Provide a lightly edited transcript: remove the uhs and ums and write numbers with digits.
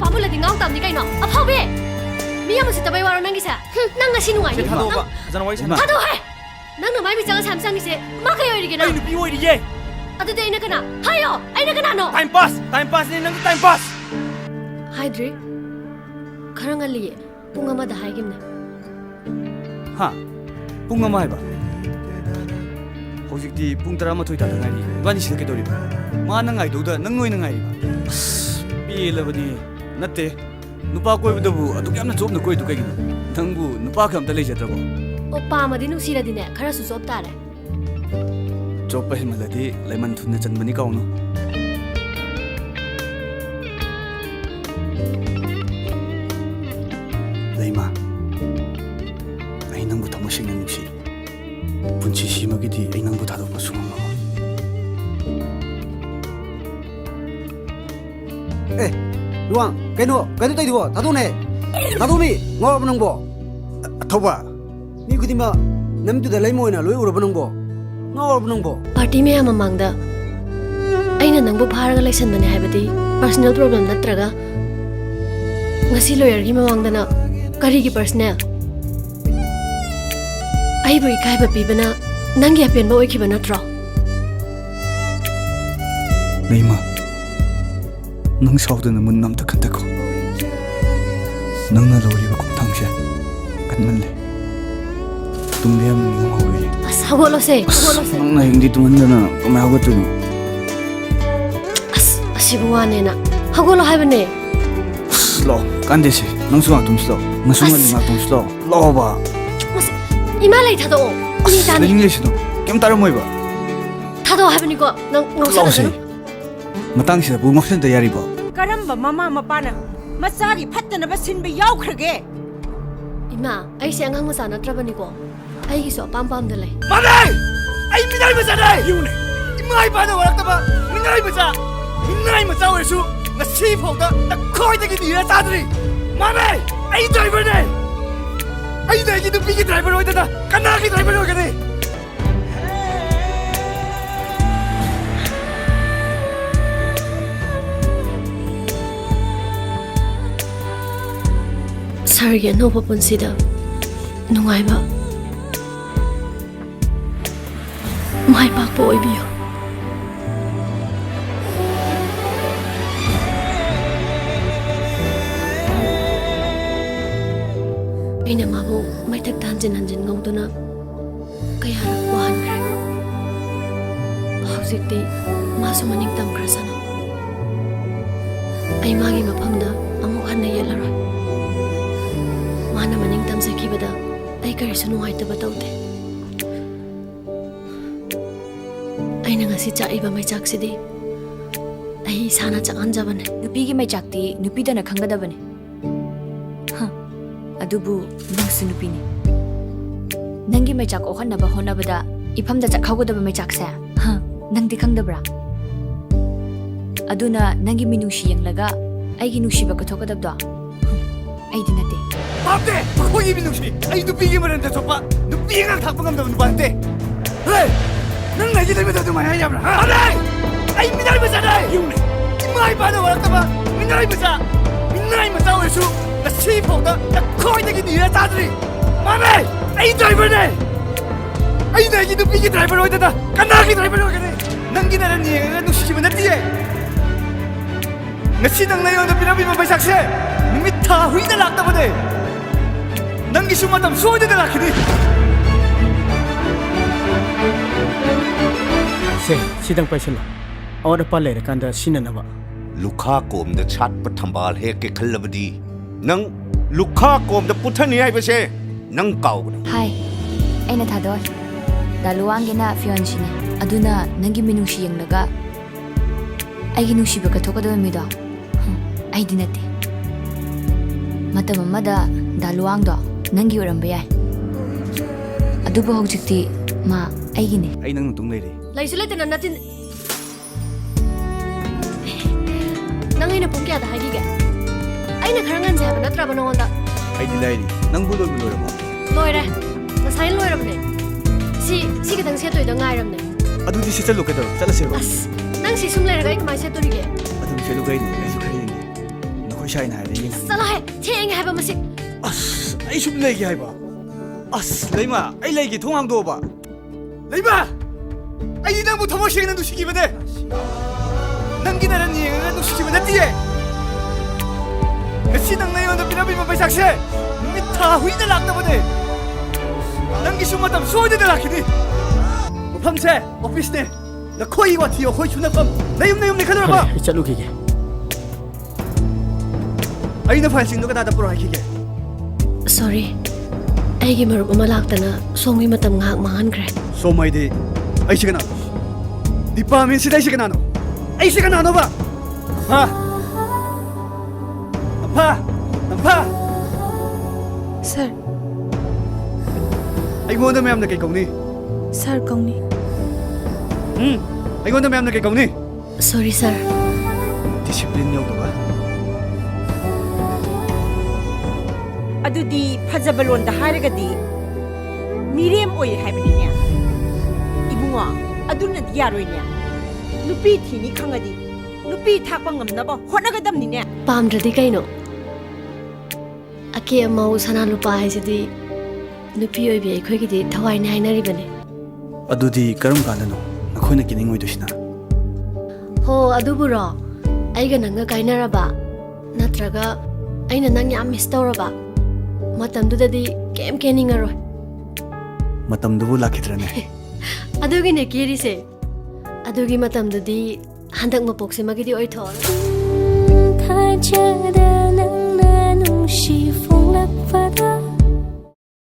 바보라 딩가운 땀니 가이노 아파베 미야무 진짜 왜 와라 난기사 난 가시 누가 이 타도가 자나 와이 참 타도 해 낭는 마이비 장아 삼상기세 마카요 이리게나 아이 누비 오이리예 아드데 이나 그나 하요 아이나 그나노 타임파스 니 능 타임파스 하이드리 가랑알리에 뿡아마다 하이김네 하 뿡 아마 해봐 hojikti pung 12 ta ngari bani sil ke dori ma na ngai do da nang ngoi na ngai pi lebani natte nupa koi bu bu adu yamna job na koi du kai gi nang bu nupa kham ta lei jatra bo opa ma dinu sira dine khara su job tare job pa himala di lemon thun na chan bani ka uno leima ai nang bu thamo sing nang si punchi simagidi ay nang butado pa sumama mo. Luang, kaino tayo diwa, tado mi, ngor pa nang bo. Thoba, ni kuti ma, namdu da lay mo ina loy ura pa nang bo. Ngor pa nang bo. party me ama mangda aina nangbu pharaga laisan bane haibadi personal problem natraga ngasi lawyer gi mawangda na kari gi personal ai boi kai ba pibana nangi apen ba oikhiba natro Leima, nang saudana mun nam ta kanta ko. Nang na lori ba kung tang siya. Kan man le. Tungliam ni ngam hawi. hagolo se Nang na hindi tumanda na kumahagot to. asibuane na hagolo haibane Slow, kande si. Nang suwa tum slow. Masuma ni ma tum slow. Lo ba. imalai thado ni Na tani English no. Kem taro mo ba? thado haibani ko nang Lo si. Matang siya bu maksan ta yari ba. Karamba mama mapana masagi phattanaba sinba yawkhrage ima ai se angang masa natrabani ko ai gi so pam pam de lay Manay! Ay minay mo sana! Yun eh! Imay pa na warak na ba? Minay mo sa! Minay mo sa wesu! Nasipaw na nakoy na ginira sa adri! Manay! Ay driver na eh! Ay na ginupigi driver mo ito na! Kanaki driver mo ka na eh! sargi anoba punsida nungaiba mai pakpa oibiyo aina mabu maitak tanjin hanjin ngawduna kayarak wahankhre hawjikti masu maning tamkhra sana ai magi mafamda amuk hanna yelaroi mana maning tamjakibada ai karisu nungaitaba tawde aina ngasi chaiba maichaksidi ai sana chakanjabane nupigi maichakti nupidana khangadabane adubu nangsu nupini nangi maichak ohanaba honabada ifamda chakhawgadaba maichakse nangdi khangdabra aduna nangi minushi yanglaga aigi nushiba kathokadabdo aidi nate Mate! Ako yung minusi! Ay nupigi mo rin na sopa! Nupigi ang takpang ang daman bante! Hey! Nang nakita mo ito tumahayam na! Aray! Ay minay mo sana eh! Yung eh! Imay pa na warak na ba? Minay mo sa! Minay mo sa wesu! Nasipaw na nakoy na ginira sa adri! Manay! Ay driver na eh! Ay na ginupigi driver mo ito na! Kanaki driver mo ka na eh! Nang ginaran niya nga nusishi mo na tiye! Ngasi nang nayon na pinabi mo ba sakse? Nimita hui na lakta mo na eh! Nanggi sumatam soja na lakini! Se, sidang paisalo. Awara pala kanda sinanaba. Lukha kom da chat patambal he ke khalabadi nang lukha kom da puthani hai base nang kaw hai aina thador daluwangena fiancine aduna nangi minushi yanglaga aigi nushiba kathokadaba mido aidi nate matam amada daluwangdo nangi oramba yai adubu hojikti ma aigine Ay nang nung lady. laisu letena natin nangaina pung kya da hagiga aina kharangan jaba natraba nonda Ay di lady. Nang bulol mo. loire nasai loirabne si kadang se toy da ngairamne Adu di si chalo kedo. Chala siro. as nang si sum leraga ik mai se torige Adu di chalo kay ni. Ay su kay ni. Nakoy ꯄꯩꯁꯥ ꯍꯥꯏꯔꯦ ꯌꯦꯡ ꯆꯠꯂꯣꯍꯦ ꯊꯦꯡꯉꯦ ꯍꯥꯏꯕ ꯃꯁꯤ ꯑꯁ ꯑꯩ ꯁꯨꯝ ꯂꯩꯒꯦ ꯍꯥꯏꯕ ꯑꯁ ꯂꯩꯃ ꯑꯩ ꯂꯩꯒꯦ ꯊꯣꯡ ꯍꯥꯡꯗꯣꯛꯑꯣꯕ ꯂꯩꯃ ꯑꯩꯗꯤ ꯅꯪꯕꯨ ꯊꯃꯣꯏ ꯁꯦꯡꯅ ꯅꯨꯡꯁꯤꯈꯤꯕꯅꯦ ꯅꯪꯒꯤ 나를 ꯌꯦꯡꯉꯒ ꯅꯨꯡꯁꯤꯈꯤꯕ ꯅꯠꯇꯤꯌꯦ ꯉꯁꯤ ꯅꯪꯅ ꯑꯩꯉꯣꯟꯗ ꯄꯤꯔꯝꯃꯤꯕ ꯄꯩꯁꯥꯁꯦ ꯅꯨꯃꯤꯠ ꯊꯥ ꯍꯨꯏꯗ ꯂꯥꯛꯇꯕꯅꯦ ꯅꯪꯒꯤꯁꯨ ꯃꯇꯝ ꯁꯣꯏꯗꯅ ꯂꯥꯛꯈꯤꯅꯤ ꯃꯐꯝꯁꯦ ꯑꯣꯐꯤꯁꯅꯦ ꯅꯈꯣꯏꯒꯤ ꯋꯥꯊꯤ ꯑꯩꯈꯣꯏ ꯁꯨꯅꯐꯝ ꯅꯌꯨꯝꯅꯤ ꯈꯟꯅꯔꯕ ꯐꯔꯦ ꯑꯩ ꯆꯠꯂꯨꯈꯤꯒꯦ ꯑꯩꯅ ꯐꯥꯏꯜꯁꯤꯡꯗꯣ ꯀꯗꯥꯏꯗ ꯄꯨꯔꯛ ꯍꯥꯏꯈꯤꯒꯦ ꯁꯣꯔꯤ ꯑꯩꯒꯤ ꯃꯔꯨꯞ ꯑꯃ ꯂꯥꯛꯇꯅ ꯁꯣꯝꯒꯤ ꯃꯇꯝ ꯉꯥꯏꯍꯥꯛ ꯃꯥꯡꯍꯟꯈ꯭ꯔꯦ ꯁꯣꯝꯍꯩꯗꯤ ꯑꯩꯁꯤ ꯀꯅꯥꯅꯣ ꯗꯤꯄꯥꯔꯠꯃꯦꯟꯁꯤꯗ ꯑꯩꯁꯤ ꯀꯅꯥꯅꯣ ꯑꯩꯁꯤ ꯀꯅꯥꯅꯣꯕ ꯅꯝꯐꯥ ꯁꯔ ꯑꯩꯉꯣꯟꯗ ꯃꯌꯥꯝꯅ ꯀꯩ ꯀꯧꯅꯤ ꯁꯔ ꯀꯧꯅꯤ ꯑꯩꯉꯣꯟꯗ ꯃꯌꯥꯝꯅ ꯀꯩ ꯀꯧꯅꯤ ꯁꯣꯔꯤ ꯁꯔ ꯗꯤꯁꯤꯄ꯭ꯂꯤꯟ ꯌꯧꯗꯕ ꯑꯗꯨꯗꯤ ꯐꯖꯕ ꯂꯣꯟꯗ ꯍꯥꯏꯔꯒꯗꯤ ꯃꯤꯔꯦꯝ ꯑꯣꯏ ꯍꯥꯏꯕꯅꯤꯅꯦ 이붕아 ꯑꯗꯨꯅꯗꯤ ꯌꯥꯔꯣꯏꯅꯦ ꯅꯨꯄꯤ ꯊꯤꯅꯤ ꯈꯪꯉꯗꯤ ꯅꯨꯄꯤ ꯊꯥꯛꯄ ꯉꯝꯅꯕ ꯍꯣꯠꯅꯒꯗꯕꯅꯤꯅꯦ ꯄꯥꯝꯗ꯭ꯔꯗꯤ ꯀꯩꯅꯣ ꯑꯀꯦ ꯑꯃꯧ ꯁꯅꯥ ꯂꯨꯄꯥ ꯍꯥꯏꯁꯤꯗꯤ ꯅꯨꯄꯤ ꯑꯣꯏꯕꯤ ꯑꯩꯈꯣꯏꯒꯤꯗꯤ ꯊꯋꯥꯏꯅꯤ ꯍꯥꯏꯅꯔꯤꯕꯅꯤ ꯑꯗꯨꯗꯤ ꯀꯔꯝ ꯀꯥꯟꯗꯅꯣ ꯅꯈꯣꯏꯅ ꯀꯤꯅꯤꯡꯉꯣꯏꯗꯣꯏꯁꯤꯅ ꯍꯣ ꯑꯗꯨꯕꯨꯔꯣ ꯑꯩꯒ ꯅꯪꯒ ꯀꯥꯏꯅꯔꯕ ꯅꯠꯇ꯭ꯔꯒ ꯑꯩꯅ ꯅꯪ ꯌꯥꯝ ꯃꯤꯁ ꯇꯧꯔꯕ ꯃꯇꯝꯗꯨꯗꯗꯤ ꯀꯩꯝ ꯀꯦꯅꯤꯡꯉꯔꯣꯏ ꯃꯇꯝꯗꯨꯕꯨ ꯂꯥꯛꯈꯤꯗ꯭ꯔꯅꯦ ꯑꯗꯨꯒꯤꯅꯦ ꯀꯦꯔꯤꯁꯦ ꯑꯗꯨꯒꯤ ꯃꯇꯝꯗꯨꯗꯤ ꯍꯟꯗꯛ ꯃꯄꯣꯛꯁꯤꯃꯒꯤꯗꯤ ꯑꯣꯏꯊꯣꯛꯑꯔꯣꯏ ꯊꯥꯖꯗ